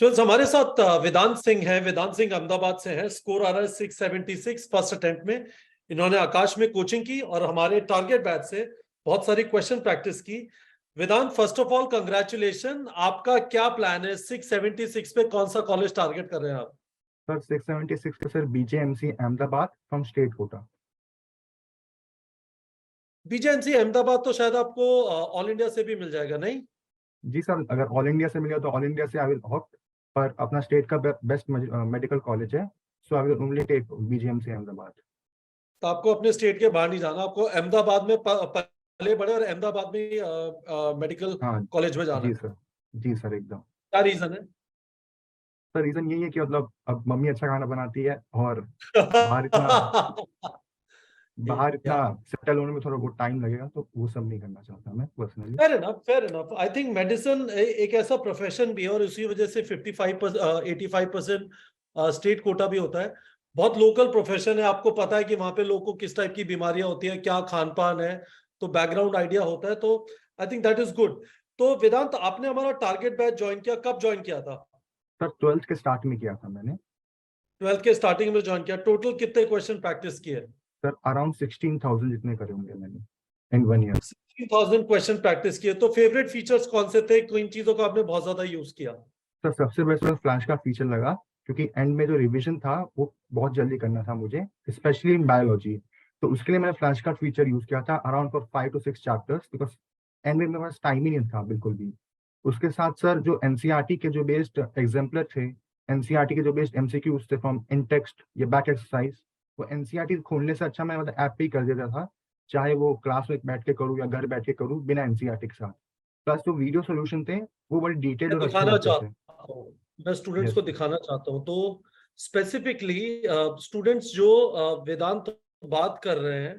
जो हमारे साथ वेदांत सिंह है। वेदांत सिंह अहमदाबाद से है। स्कोर आ रहा है 676 फर्स्ट अटेम्प्ट में। इन्होंने आकाश में कोचिंग की और हमारे टारगेट बैच से बहुत सारी क्वेश्चन प्रैक्टिस की। वेदांत, फर्स्ट ऑफ ऑल कंग्रेचुलेशन। आपका क्या प्लान है? 676 पे कौन सा कॉलेज टारगेट कर रहे हैं आप? सर 676 पे sir BJMC Ahmedabad from state quota. BJMC Ahmedabad तो शायद आपको ऑल इंडिया से भी मिल जाएगा, नहीं? जी सर, अगर ऑल इंडिया से मिले तो ऑल इंडिया से आई विल ऑप्ट, पर अपना स्टेट का बेस्ट मेडिकल कॉलेज है, so I will only take BJMC Ahmedabad. तो आपको अपने स्टेट के बाहर नहीं जाना, आपको अहमदाबाद में पले बड़े और अहमदाबाद में मेडिकल हाँ कॉलेज में जाना जी है। सर, जी सर एकदम। क्या रीजन है? सर रीजन यही है कि मतलब अब मम्मी अच्छा खाना बनाती है और बाहर इतना या सेटल होने में थोड़ा बहुत टाइम लगेगा, तो वो सब नहीं करना चाहता मैं personally. Fair enough, fair enough. I think medicine एक ऐसा प्रोफेशन भी है और उसी वजह से 85% स्टेट कोटा भी होता है। बहुत लोकल प्रोफेशन है। आपको पता है कि वहां पे लोगों को किस टाइप की बीमारियां होती हैं, क्या खान पान है, तो बैकग्राउंड आइडिया होता है। तो I think that is good. तो वेदांत, आपने हमारा टारगेट बैच ज्वाइन किया, कब ज्वाइन किया था? सर 12th के स्टार्ट में किया था मैंने। 12th के स्टार्टिंग में ज्वाइन किया। टोटल कितने क्वेश्चन प्रैक्टिस किए? सर अराउंड 16,000 जितने करे होंगे मैंने इन 1 ईयर। 16,000 क्वेश्चन प्रैक्टिस किए। तो फेवरेट फीचर्स कौन से थे? किन चीजों को आपने बहुत ज्यादा यूज किया? सर सबसे बेस्ट में फ्लैश का फीचर लगा, क्योंकि एंड में जो रिवीजन था वो बहुत जल्दी करना था मुझे, स्पेशली इन बायोलॉजी। तो उसके लिए मैंने फ्लैश कार्ड फीचर यूज किया था around for 5 to 6 chapters, because and में मेरे पास टाइम ही नहीं था बिल्कुल भी। उसके साथ सर जो एनसीईआरटी के जो बेस्ड एग्जाम्पलर थे, एनसीईआरटी के जो बेस्ड एमसीक्यूज थे फ्रॉम इन टेक्स्ट या बैक एक्सरसाइज, वो एनसीईआरटी खोलने से अच्छा मैं मतलब ऐप पे ही कर देता था, चाहे वो क्लास में बैठ के करूँ या घर बैठ के करूँ बिना एनसीईआरटी के साथ। प्लस जो वीडियो सोल्यूशन थे वो बड़े डिटेल्ड मैं और अच्छे दिखाना लगते थे। चाहता हूँ, मैं स्टूडेंट्स यस को दिखाना चाहता हूँ। तो स्पेसिफिकली स्टूडेंट्स जो वेदांत बात कर रहे हैं,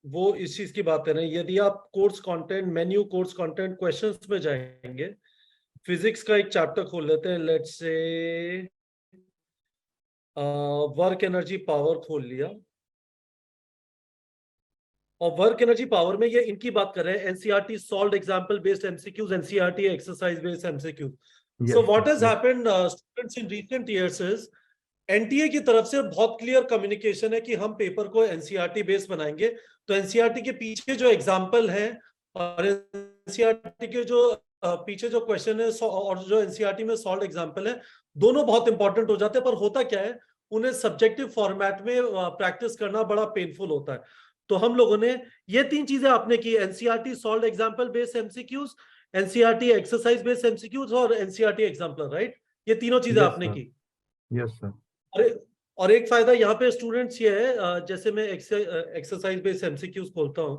वो इस चीज की बात कर रहे हैं। यदि आप course content menu, course content questions में जाएंगे, फिजिक्स का एक चैप्टर खोल लेते हैं। Let's say work energy power खोल लिया, और वर्क एनर्जी पावर में ये इनकी बात कर रहे हैं। NCERT solved example based MCQs, NCERT exercise based MCQs. So yes what sir has yes. Happened students in recent years is, NTA की तरफ से बहुत क्लियर कम्युनिकेशन है कि हम पेपर को एनसीईआरटी बेस्ड बनाएंगे। तो एनसीईआरटी के पीछे जो एग्जाम्पल है और एनसीईआरटी के जो पीछे जो क्वेश्चन है और जो एनसीईआरटी में सॉल्व एग्जाम्पल है, दोनों बहुत इंपॉर्टेंट हो जाते हैं। पर होता क्या है, उन्हें सब्जेक्टिव फॉर्मेट में प्रैक्टिस करना बड़ा पेनफुल होता है। तो हम लोगों ने ये तीन चीजें आपने की: NCERT solve example based MCQs, NCERT exercise based MCQs और एनसीईआरटी एग्जाम्पल, राइट? ये तीनों चीजें यस आपने सर की। Yes sir. अरे, और एक फायदा यहाँ पे स्टूडेंट्स ये है, जैसे मैं एक्सरसाइज बेस्ड एमसीक्यूज खोलता हूँ,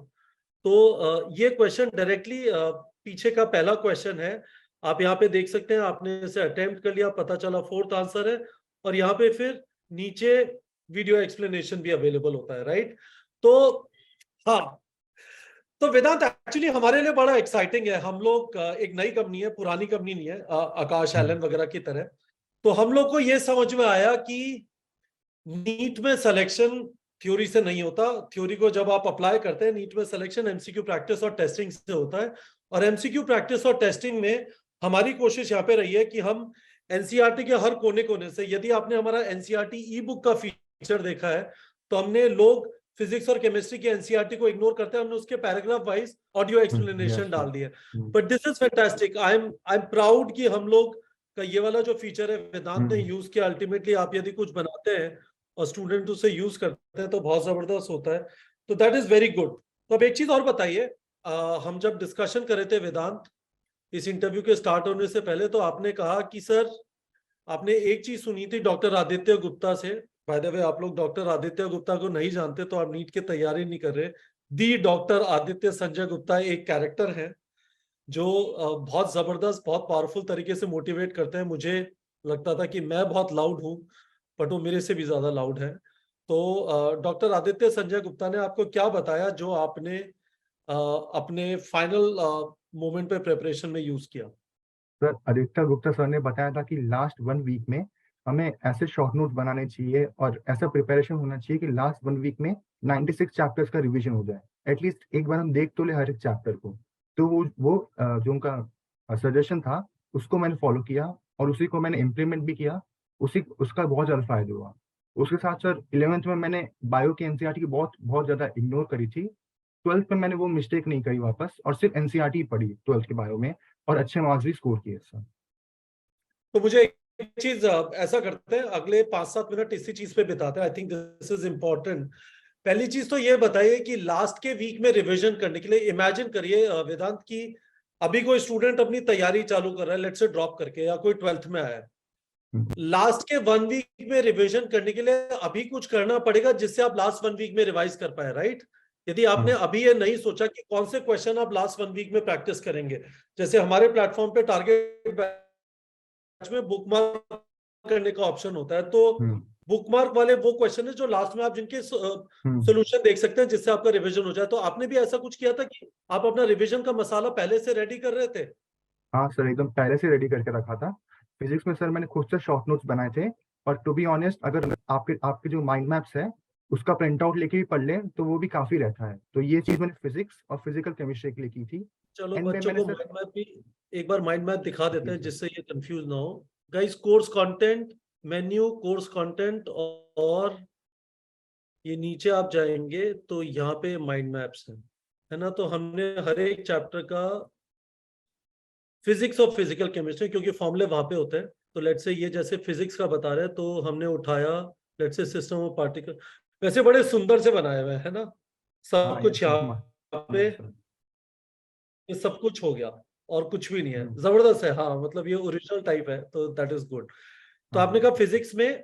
तो ये क्वेश्चन डायरेक्टली पीछे का पहला क्वेश्चन है। आप यहाँ पे देख सकते हैं, आपने इसे अटेम्प्ट कर लिया, पता चला फोर्थ आंसर है, और यहाँ पे फिर नीचे वीडियो एक्सप्लेनेशन भी अवेलेबल होता है, राइट? तो हाँ, तो वेदांत एक्चुअली हमारे लिए बड़ा एक्साइटिंग है। हम लोग एक नई कंपनी है, पुरानी कंपनी नहीं है, आकाश एलन वगैरह की तरह। तो हम लोग को ये समझ में आया कि नीट में सिलेक्शन थ्योरी से नहीं होता। थ्योरी को जब आप अप्लाई करते हैं, नीट में सिलेक्शन एमसीक्यू प्रैक्टिस और टेस्टिंग से होता है। और एमसीक्यू प्रैक्टिस और टेस्टिंग में हमारी कोशिश यहाँ पे रही है कि हम एनसीईआरटी के हर कोने कोने से, यदि आपने हमारा एनसीईआरटी ई बुक का फीचर देखा है, तो हमने लोग फिजिक्स और केमिस्ट्री की एनसीईआरटी को इग्नोर करते हैं, हमने उसके paragraph wise audio yes explanation sir. डाल दिए। But this is fantastic. I am proud कि हम लोग का ये वाला जो फीचर है वेदांत ने यूज किया। अल्टीमेटली आप यदि कुछ बनाते हैं और स्टूडेंट उसे यूज करते हैं तो बहुत जबरदस्त होता है। तो दैट इज वेरी गुड। तो अब एक चीज और बताइए, हम जब डिस्कशन कर रहे थे वेदांत, इस इंटरव्यू के स्टार्ट होने से पहले, तो आपने कहा कि सर, आपने एक चीज सुनी थी डॉक्टर आदित्य गुप्ता से। बाय द वे, आप लोग डॉक्टर आदित्य गुप्ता को नहीं जानते तो आप नीट की तैयारी नहीं कर रहे। दी डॉक्टर आदित्य संजय गुप्ता एक कैरेक्टर है जो बहुत जबरदस्त, बहुत पावरफुल तरीके से मोटिवेट करते हैं। मुझे लगता था कि मैं बहुत लाउड हूँ, बट वो मेरे से भी ज्यादा लाउड है। तो डॉक्टर आदित्य संजय गुप्ता ने आपको क्या बताया जो आपने अपने फाइनल मोमेंट पे प्रिपरेशन में यूज किया? सर आदित्य गुप्ता सर ने बताया था कि लास्ट 1 वीक में हमें ऐसे शॉर्ट नोट्स बनाने चाहिए और ऐसा प्रिपरेशन होना चाहिए कि लास्ट 1 वीक में 96 चैप्टर्स का रिवीजन हो जाए। एटलीस्ट एक बार हम देख तो ले हर एक चैप्टर को। तो वो जो उनका सजेशन था उसको मैंने फॉलो किया। और उसी को मैंने इम्प्लीमेंट भी किया, उसका बहुत ज़्यादा फायदा हुआ। उसके साथ सर 11th में मैंने बायो की एनसीईआरटी की बहुत बहुत ज़्यादा इग्नोर करी थी। 12th में मैंने वो मिस्टेक नहीं करी वापस, और सिर्फ एनसीईआरटी पढ़ी 12th के बायो में, और अच्छे मार्क्स भी स्कोर किए सर। तो मुझे एक चीज ऐसा करते हैं, अगले 5-7 मिनट इसी चीज पे बिताते हैं। I think this is important. पहली चीज तो ये बताइए कि लास्ट के वीक में रिवीजन करने के लिए इमेजिन करिए वेदांत की अभी कोई स्टूडेंट अपनी तैयारी चालू कर रहा है, लेट्स से ड्रॉप करके, या कोई 12th में आया है। लास्ट के 1 वीक में रिवीजन करने के लिए अभी कुछ करना पड़ेगा जिससे आप लास्ट 1 वीक में रिवाइज कर पाए, राइट? यदि आपने अभी ये नहीं सोचा कि कौन से क्वेश्चन आप लास्ट 1 वीक में प्रैक्टिस करेंगे, जैसे हमारे प्लेटफॉर्म पे टारगेट बैच में बुकमार्क करने का ऑप्शन होता है, तो बुकमार्क वाले वो क्वेश्चन है जो लास्ट में आप जिनके सोल्यूशन देख सकते हैं जिससे आपका रिवीजन हो जाए। तो आपने भी ऐसा कुछ किया था कि आप अपना रिवीजन का मसाला पहले से रेडी कर रहे थे? हाँ सर, एकदम पहले से रेडी करके रखा था। फिजिक्स में सर मैंने खुद से शॉर्ट नोट्स बनाए थे, और टू बी ऑनेस्ट अगर आपके जो माइंड मैप्स है उसका प्रिंट आउट लेके भी पढ़ ले तो वो भी काफी रहता है। तो ये चीज मैंने फिजिक्स और फिजिकल केमिस्ट्री के लिए की थी। चलो एंड में बच्चों मैंने को सर माइंड मैप भी एक बार माइंड मैप दिखा देते हैं सर जिससे ये कंफ्यूज ना हो। Guys, course content menu, course content, और ये नीचे आप जाएंगे तो यहाँ पे माइंड मैप्स है ना? तो हमने हर एक चैप्टर का फिजिक्स और फिजिकल केमिस्ट्री, क्योंकि फॉर्मूले वहां पे होते हैं, तो लेट्स से ये जैसे फिजिक्स का बता रहे हैं तो हमने उठाया let's say system of particle. वैसे बड़े सुंदर से बनाए हुए है ना सब हाँ कुछ यस यहाँ पे, सर। ये सब कुछ हो गया और कुछ भी नहीं है। हम्म, जबरदस्त है, हाँ मतलब ये ओरिजिनल टाइप है, तो दैट इज गुड। तो हाँ आपने कहा फिजिक्स में,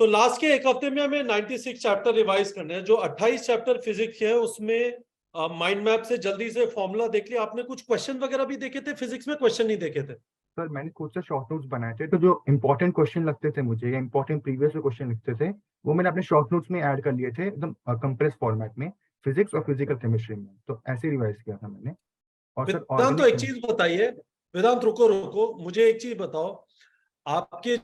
तो लास्ट के एक हफ्ते में हमें 96 चैप्टर रिवाइज करने हैं। जो 28 चैप्टर फिजिक्स के हैं उसमें माइंड मैप से जल्दी से फॉर्मूला देख लिया आपने? कुछ क्वेश्चन वगैरह भी देखे थे फिजिक्स में? क्वेश्चन नहीं देखे थे? सर मैंने खुद से शॉर्ट नोट्स बनाए थे, तो जो इंपॉर्टेंट क्वेश्चन लगते थे मुझे या इंपॉर्टेंट प्रीवियस क्वेश्चन लिखते थे वो मैंने अपने शॉर्ट नोट्स में ऐड कर लिए थे एकदम कंप्रेस फॉर्मेट में, फिजिक्स और फिजिकल केमिस्ट्री में। तो ऐसे रिवाइज किया था मैंने। और सर वेदांत, तो ऑर्गेनिक एक चीज बताइए। वेदांत रुको रुको, मुझे एक चीज बताओ। आपके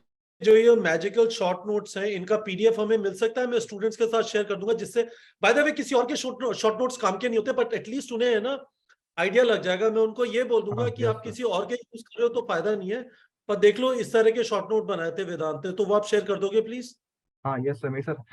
जो ये मैजिकल शॉर्ट नोट्स हैं इनका पीडीएफ हमें मिल सकता है? मैं स्टूडेंट्स के साथ शेयर कर दूंगा, जिससे बाय द वे किसी और के शॉर्ट नोट्स काम के नहीं होते, बट एटलीस्ट उन्हें है ना आइडिया लग जाएगा। मैं उनको ये बोल दूंगा हाँ कि यस आप सर। किसी और के यूज कर रहे हो तो फायदा नहीं है, पर देख लो इस तरह के शॉर्ट नोट बनाए थे वेदांत ने, तो वो आप शेयर कर दोगे प्लीज? हाँ यस सर, मेरे साथ